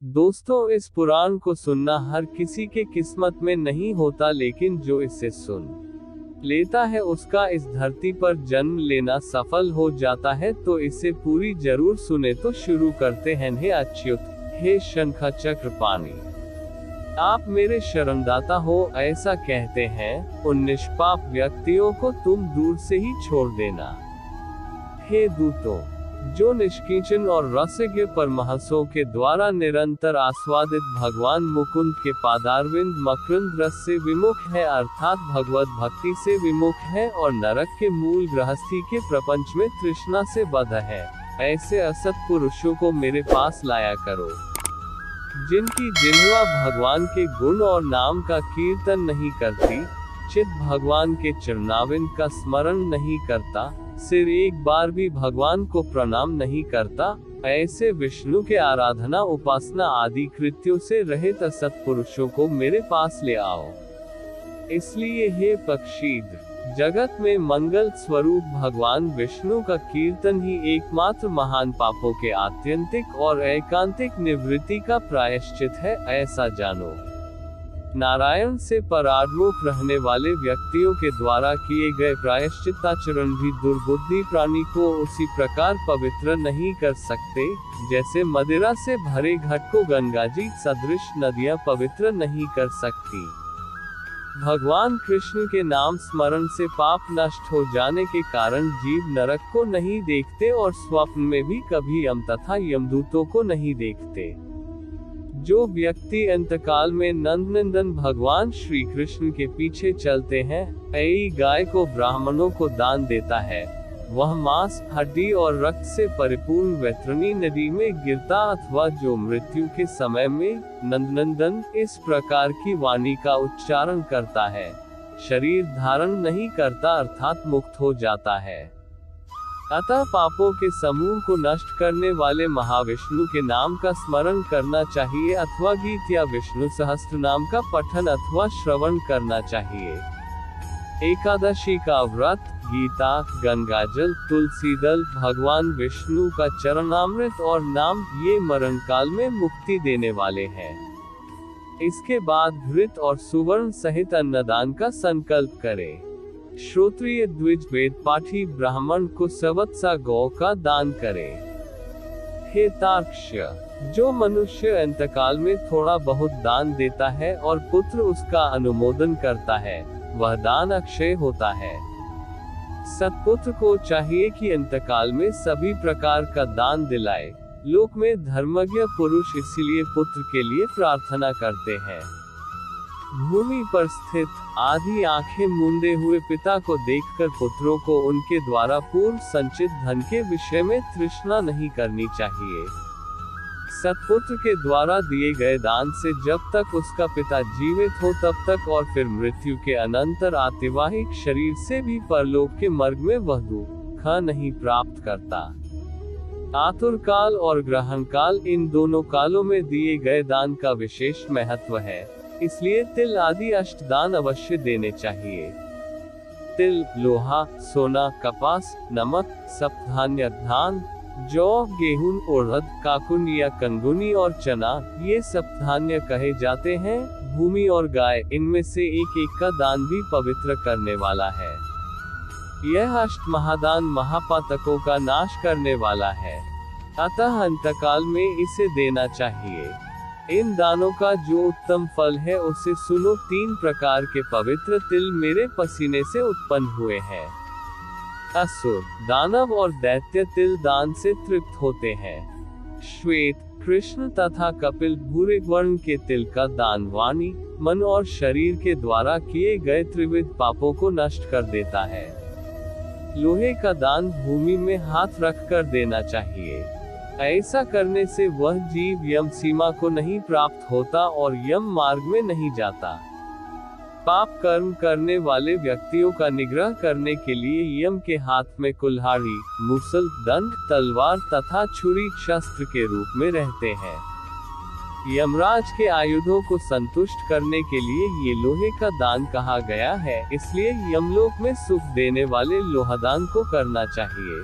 दोस्तों, इस पुराण को सुनना हर किसी के किस्मत में नहीं होता, लेकिन जो इसे सुन लेता है उसका इस धरती पर जन्म लेना सफल हो जाता है। तो इसे पूरी जरूर सुने। तो शुरू करते हैं। हे अच्युत, हे शंख चक्र पाणी, आप मेरे शरणदाता हो, ऐसा कहते हैं। उन निष्पाप व्यक्तियों को तुम दूर से ही छोड़ देना। हे दूतों, जो निष्किंचन और रसज्ञ परमहंसों के द्वारा निरंतर आस्वादित भगवान मुकुंद के पादारविंद मकरंद रस से विमुख है, अर्थात भगवत भक्ति से विमुख है, और नरक के मूल गृहस्थी के प्रपंच में तृष्णा से बद्ध है, ऐसे असत पुरुषों को मेरे पास लाया करो, जिनकी जिह्वा भगवान के गुण और नाम का कीर्तन नहीं करती, चित्त भगवान के चरणाविंद का स्मरण नहीं करता, सिर एक बार भी भगवान को प्रणाम नहीं करता, ऐसे विष्णु के आराधना उपासना आदि कृत्यों से रहित असत पुरुषों को मेरे पास ले आओ। इसलिए हे पक्षीद्र, जगत में मंगल स्वरूप भगवान विष्णु का कीर्तन ही एकमात्र महान पापों के आत्यंतिक और एकांतिक निवृत्ति का प्रायश्चित है, ऐसा जानो। नारायण से परार्मुख रहने वाले व्यक्तियों के द्वारा किए गए प्रायश्चिताचरण भी दुर्बुद्धि प्राणी को उसी प्रकार पवित्र नहीं कर सकते, जैसे मदिरा से भरे घट को गंगाजी सदृश नदियां पवित्र नहीं कर सकती। भगवान कृष्ण के नाम स्मरण से पाप नष्ट हो जाने के कारण जीव नरक को नहीं देखते और स्वप्न में भी कभी यम तथा यमदूतों को नहीं देखते। जो व्यक्ति अंतकाल में नंदनंदन भगवान श्री कृष्ण के पीछे चलते हैं, ऐसी गाय को ब्राह्मणों को दान देता है, वह मांस, हड्डी और रक्त से परिपूर्ण वैतरणी नदी में गिरता, अथवा जो मृत्यु के समय में नंदनंदन इस प्रकार की वाणी का उच्चारण करता है, शरीर धारण नहीं करता अर्थात मुक्त हो जाता है। अतः पापों के समूह को नष्ट करने वाले महाविष्णु के नाम का स्मरण करना चाहिए, अथवा गीत या विष्णु सहस्त्र नाम का पठन अथवा श्रवण करना चाहिए। एकादशी का व्रत, गीता, गंगाजल, तुलसी दल, भगवान विष्णु का चरणामृत और नाम, ये मरण काल में मुक्ति देने वाले हैं। इसके बाद घृत और सुवर्ण सहित अन्नदान का संकल्प करें। श्रोत्रिय द्विज वेद पाठी ब्राह्मण को सवत्सा गौ का दान करे। हे तार्क्ष्य, जो मनुष्य अंतकाल में थोड़ा बहुत दान देता है और पुत्र उसका अनुमोदन करता है, वह दान अक्षय होता है। सत्पुत्र को चाहिए कि अंतकाल में सभी प्रकार का दान दिलाए। लोक में धर्मज्ञ पुरुष इसलिए पुत्र के लिए प्रार्थना करते हैं। भूमि पर स्थित आधी आंखें मूंदे हुए पिता को देखकर पुत्रों को उनके द्वारा पूर्व संचित धन के विषय में तृष्णा नहीं करनी चाहिए। सत्पुत्र के द्वारा दिए गए दान से जब तक उसका पिता जीवित हो तब तक, और फिर मृत्यु के अनंतर आतिवाहिक शरीर से भी परलोक के मार्ग में वह दुख नहीं प्राप्त करता। आतुर काल और ग्रहण काल, इन दोनों कालों में दिए गए दान का विशेष महत्व है, इसलिए तिल आदि अष्टदान अवश्य देने चाहिए। तिल, लोहा, सोना, कपास, नमक, सप्तधान्य धान, जौ, गेहूं, उड़द, काकुन या कंगुनी और चना, ये सप्तधान्य कहे जाते हैं। भूमि और गाय, इनमें से एक एक का दान भी पवित्र करने वाला है। यह अष्ट महादान महापातकों का नाश करने वाला है, अतः अंतकाल में इसे देना चाहिए। इन दानों का जो उत्तम फल है उसे सुनो। 3 प्रकार के पवित्र तिल मेरे पसीने से उत्पन्न हुए हैं। असुर, दानव और दैत्य तिल दान से तृप्त होते हैं। श्वेत, कृष्ण तथा कपिल भूरे वर्ण के तिल का दान वाणी, मन और शरीर के द्वारा किए गए त्रिविध पापों को नष्ट कर देता है। लोहे का दान भूमि में हाथ रख कर देना चाहिए। ऐसा करने से वह जीव यम सीमा को नहीं प्राप्त होता और यम मार्ग में नहीं जाता। पाप कर्म करने वाले व्यक्तियों का निग्रह करने के लिए यम के हाथ में कुल्हाड़ी, मूसल, दंड, तलवार तथा छुरी शस्त्र के रूप में रहते हैं। यमराज के आयुधों को संतुष्ट करने के लिए ये लोहे का दान कहा गया है, इसलिए यमलोक में सुख देने वाले लोहादान को करना चाहिए।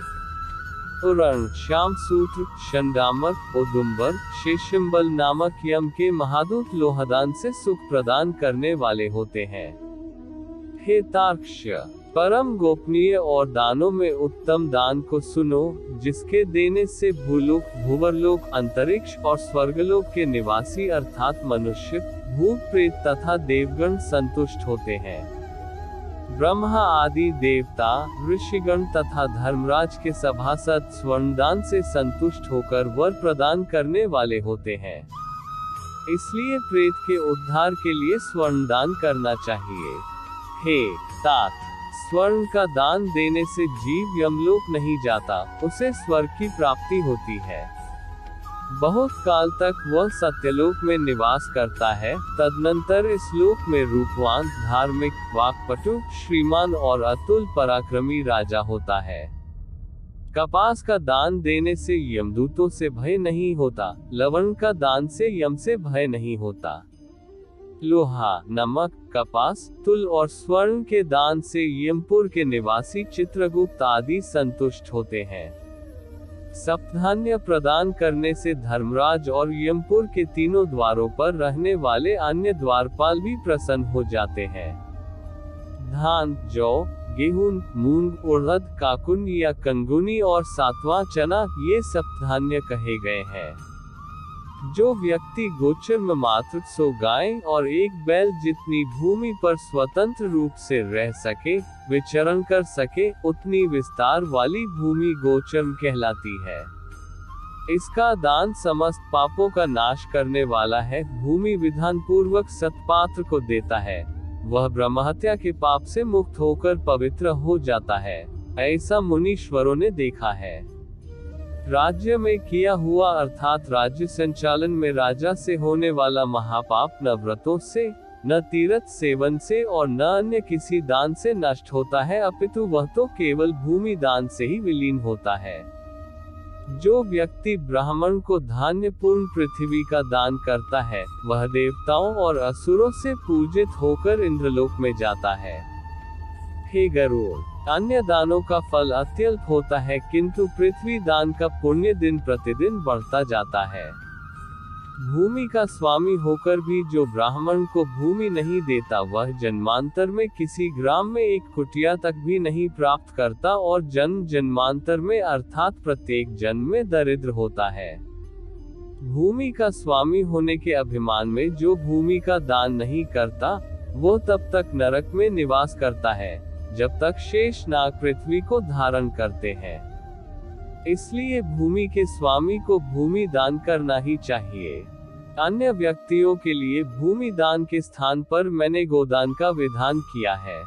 उरण, श्यामसूत्र, शंडामक, औदुंबर, शेषिम्बल नामक यम के महादूत लोहदान से सुख प्रदान करने वाले होते हैं। हे तार्क्ष, परम गोपनीय और दानों में उत्तम दान को सुनो, जिसके देने से भूलोक, भूवरलोक, अंतरिक्ष और स्वर्गलोक के निवासी अर्थात मनुष्य, भूत प्रेत तथा देवगण संतुष्ट होते हैं। ब्रह्मा आदि देवता, ऋषिगण तथा धर्मराज के सभासद स्वर्णदान से संतुष्ट होकर वर प्रदान करने वाले होते हैं। इसलिए प्रेत के उद्धार के लिए स्वर्णदान करना चाहिए। हे तात, स्वर्ण का दान देने से जीव यमलोक नहीं जाता, उसे स्वर्ग की प्राप्ति होती है। बहुत काल तक वह सत्यलोक में निवास करता है, तदनंतर इस लोक में रूपवान, धार्मिक, वाक्पटु, श्रीमान और अतुल पराक्रमी राजा होता है। कपास का दान देने से यमदूतों से भय नहीं होता, लवण का दान से यम से भय नहीं होता। लोहा, नमक, कपास, तुल और स्वर्ण के दान से यमपुर के निवासी चित्रगुप्त आदि संतुष्ट होते हैं। सप्तधान्य प्रदान करने से धर्मराज और यमपुर के तीनों द्वारों पर रहने वाले अन्य द्वारपाल भी प्रसन्न हो जाते हैं। धान, जौ, गेहूं, मूंग, उड़द, काकुन या कंगुनी और सातवां चना ये सप्तधान्य कहे गए हैं। जो व्यक्ति गोचर में मात्र 100 गाय और 1 बैल जितनी भूमि पर स्वतंत्र रूप से रह सके, विचरण कर सके, उतनी विस्तार वाली भूमि गोचर कहलाती है। इसका दान समस्त पापों का नाश करने वाला है। भूमि विधान पूर्वक सत्पात्र को देता है, वह ब्रह्महत्या के पाप से मुक्त होकर पवित्र हो जाता है। ऐसा मुनीश्वरों ने देखा है। राज्य में किया हुआ अर्थात राज्य संचालन में राजा से होने वाला महापाप न व्रतों से, न तीर्थ सेवन से और न अन्य किसी दान से नष्ट होता है, अपितु वह तो केवल भूमि दान से ही विलीन होता है। जो व्यक्ति ब्राह्मण को धान्य पूर्ण पृथ्वी का दान करता है, वह देवताओं और असुरों से पूजित होकर इंद्रलोक में जाता है। हे गरुड़, अन्य दानों का फल अत्यल्प होता है, किंतु पृथ्वी दान का पुण्य दिन प्रतिदिन बढ़ता जाता है। भूमि का स्वामी होकर भी जो ब्राह्मण को भूमि नहीं देता, वह जन्मांतर में किसी ग्राम में एक कुटिया तक भी नहीं प्राप्त करता और जन्म जन्मांतर में अर्थात प्रत्येक जन्म में दरिद्र होता है। भूमि का स्वामी होने के अभिमान में जो भूमि का दान नहीं करता, वो तब तक नरक में निवास करता है जब तक शेष नाग पृथ्वी को धारण करते हैं। इसलिए भूमि के स्वामी को भूमि दान करना ही चाहिए। अन्य व्यक्तियों के लिए भूमि दान के स्थान पर मैंने गोदान का विधान किया है।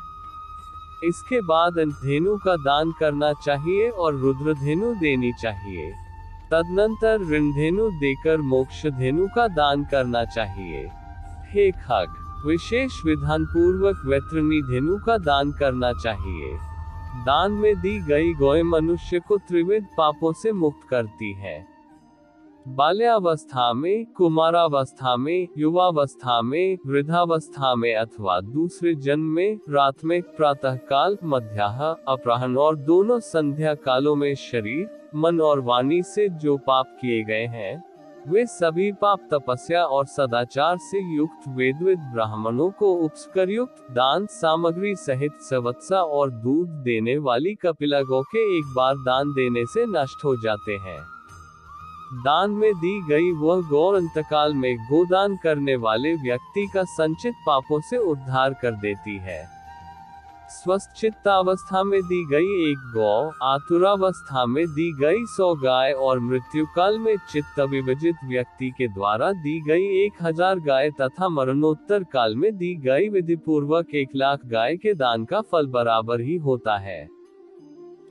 इसके बाद धेनु का दान करना चाहिए और रुद्रधेनु देनी चाहिए। तदनंतर ऋणधेनु देकर मोक्षधेनु का दान करना चाहिए। हे खग, विशेष विधान पूर्वक वैतरणी धेनु का दान करना चाहिए। दान में दी गई गौ मनुष्य को त्रिविध पापों से मुक्त करती है। बाल्यावस्था में, कुमारावस्था में, युवावस्था में, वृद्धावस्था में अथवा दूसरे जन्म में, रात में, प्रातः काल, मध्याह्न, अपराह्न और दोनों संध्या कालों में शरीर, मन और वाणी से जो पाप किए गए हैं, वे सभी पाप तपस्या और सदाचार से युक्त वेदविद ब्राह्मणों को उपस्करयुक्त दान सामग्री सहित सवत्सा और दूध देने वाली कपिला गौ के एक बार दान देने से नष्ट हो जाते हैं। दान में दी गई वह गौ अंतकाल में गोदान करने वाले व्यक्ति का संचित पापों से उद्धार कर देती है। स्वस्थ चित्तावस्था में दी गई एक गौ, आतुरावस्था में दी गई 100 गाय और मृत्युकाल में चित्त विभजित व्यक्ति के द्वारा दी गई 1000 गाय तथा मरणोत्तर काल में दी गई विधि पूर्वक 1,00,000 गाय के दान का फल बराबर ही होता है।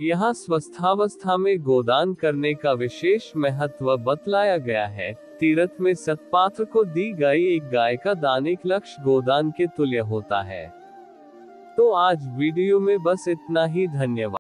यहाँ स्वस्थावस्था में गोदान करने का विशेष महत्व बतलाया गया है। तीर्थ में सत्पात्र को दी गई एक गाय का दान 1,00,000 गोदान के तुल्य होता है। तो आज वीडियो में बस इतना ही। धन्यवाद।